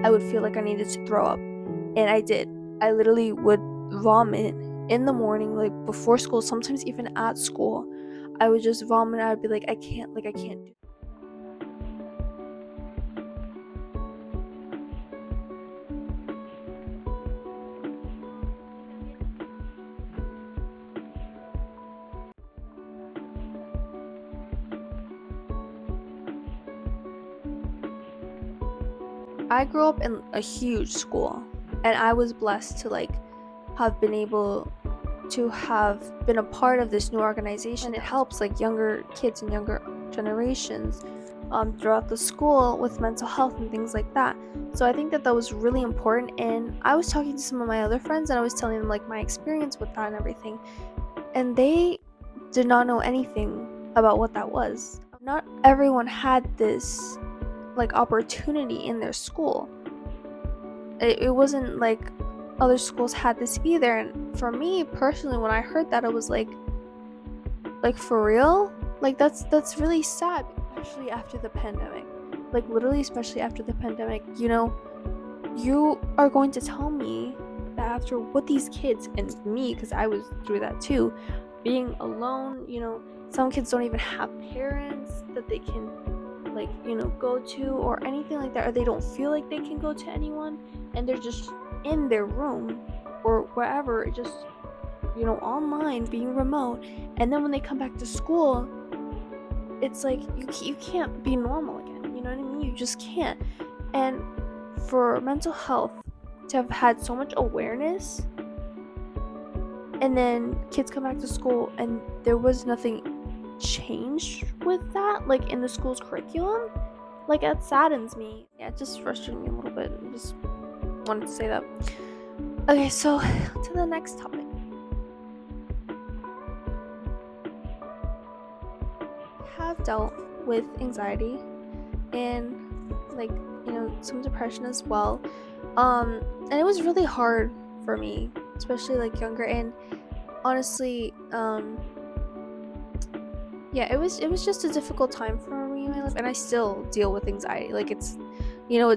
I would feel like I needed to throw up. And I did. I literally would vomit in the morning, like before school, sometimes even at school. I would just vomit. I'd be like, I can't do. I grew up in a huge school, and I was blessed to have been able to have been a part of this new organization. It helps like younger kids and younger generations throughout the school with mental health and things like that. So I think that that was really important. And I was talking to some of my other friends, and I was telling them like my experience with that and everything, and they did not know anything about what that was. Not everyone had this like opportunity in their school. It wasn't like other schools had this either. And for me personally, when I heard that, it was like for real, like that's really sad, especially after the pandemic. Like literally, especially after the pandemic, you are going to tell me that after what these kids and me, because I was through that too, being alone, some kids don't even have parents that they can go to or anything like that, or they don't feel like they can go to anyone, and they're just in their room or wherever, just online, being remote. And then when they come back to school, it's like you can't be normal again, you know what I mean? You just can't. And for mental health to have had so much awareness, and then kids come back to school and there was nothing changed with that, like in the school's curriculum, like it saddens me. Yeah, it just frustrated me a little bit. I just wanted to say that. Okay, so to the next topic. Have dealt with anxiety and some depression as well. And it was really hard for me, especially like younger. And honestly, yeah, it was just a difficult time for me in my life, and I still deal with anxiety. Like it's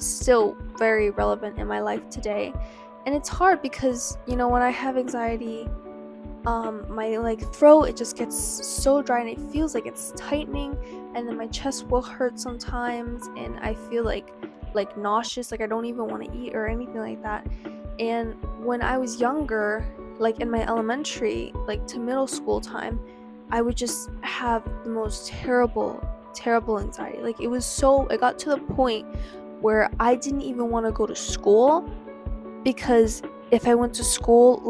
still very relevant in my life today. And it's hard because when I have anxiety, my throat, it just gets so dry and it feels like it's tightening, and then my chest will hurt sometimes, and I feel like nauseous, like I don't even want to eat or anything like that. And when I was younger, like in my elementary to middle school time, I would just have the most terrible anxiety. Like it got to the point where I didn't even want to go to school, because if I went to school,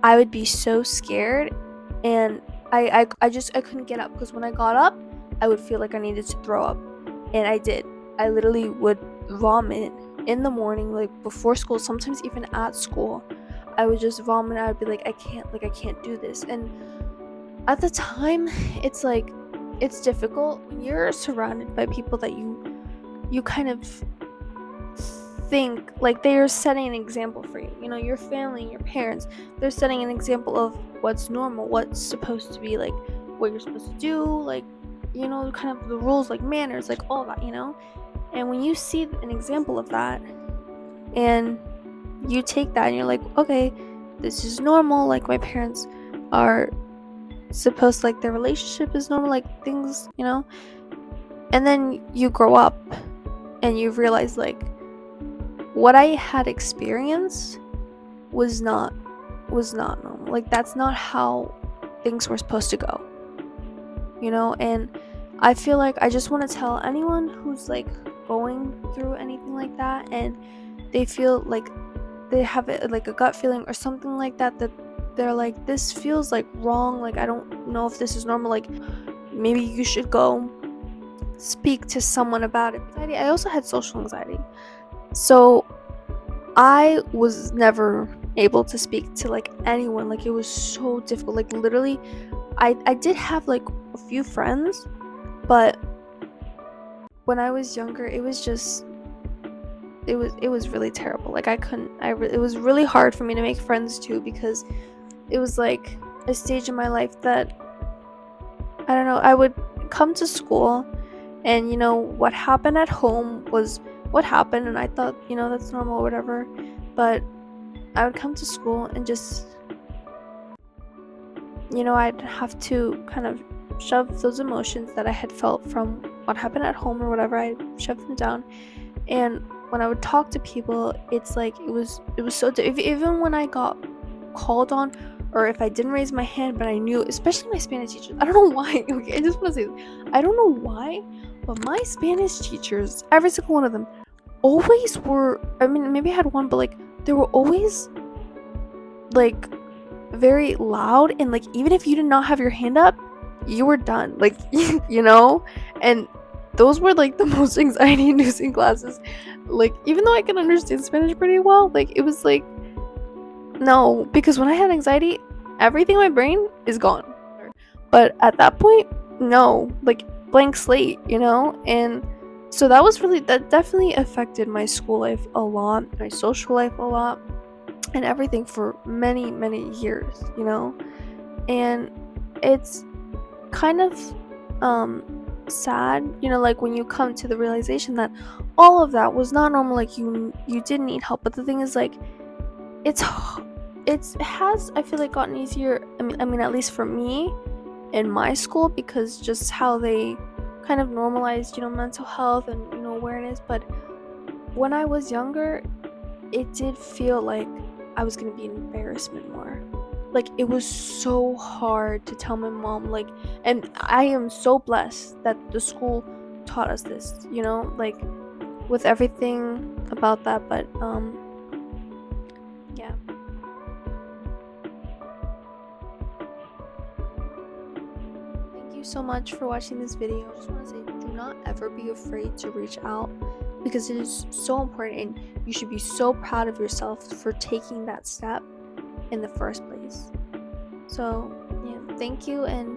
I would be so scared, and I couldn't get up, because when I got up, I would feel like I needed to throw up. And I did. I literally would vomit in the morning, like before school, sometimes even at school. I would just vomit. I would be like, I can't do this. And at the time, it's difficult when you're surrounded by people that you kind of think like they are setting an example for you. Your family and your parents, they're setting an example of what's normal, what's supposed to be, like what you're supposed to do, kind of the rules, like manners, like all that. And when you see an example of that, and you take that and you're like, okay, this is normal, like my parents are supposed, like their relationship is normal, like things, and then you grow up and you realize what I had experienced was not normal. Like that's not how things were supposed to go. And I feel like I just want to tell anyone who's going through anything like that, and they feel like they have a gut feeling or something like that, that they're like, this feels wrong, I don't know if this is normal, maybe you should go speak to someone about it. I also had social anxiety, so I was never able to speak to anyone. It was so difficult. Literally, I did have a few friends, but when I was younger, it was really terrible. It was really hard for me to make friends too, because it was a stage in my life that, I don't know, I would come to school, and what happened at home was what happened, and I thought, that's normal or whatever. But I would come to school and just, I'd have to kind of shove those emotions that I had felt from what happened at home or whatever. I shoved them down, and when I would talk to people, it's like it was so even when I got called on, or if I didn't raise my hand but I knew, especially my Spanish teachers. I don't know why. Okay, I just want to say this. I don't know why, but my Spanish teachers, every single one of them, always were. I mean, maybe I had one, but like they were always like very loud, and like even if you did not have your hand up, you were done. Like and those were like the most anxiety inducing classes. Like even though I can understand Spanish pretty well, like it was like no, because when I had anxiety, everything in my brain is gone. But at that point, no, like blank slate, And so that definitely affected my school life a lot, my social life a lot, and everything for many, many years. And it's kind of sad, like when you come to the realization that all of that was not normal, like you did need help. But the thing is, like, it's it has, I feel like, gotten easier. I mean at least for me in my school, because just how they kind of normalized mental health and awareness. But when I was younger, it did feel like I was gonna be an embarrassment more. Like it was so hard to tell my mom, like, and I am so blessed that the school taught us this, like with everything about that. But yeah. Thank you so much for watching this video. I just want to say, do not ever be afraid to reach out, because it is so important, and you should be so proud of yourself for taking that step in the first place. So yeah, thank you, and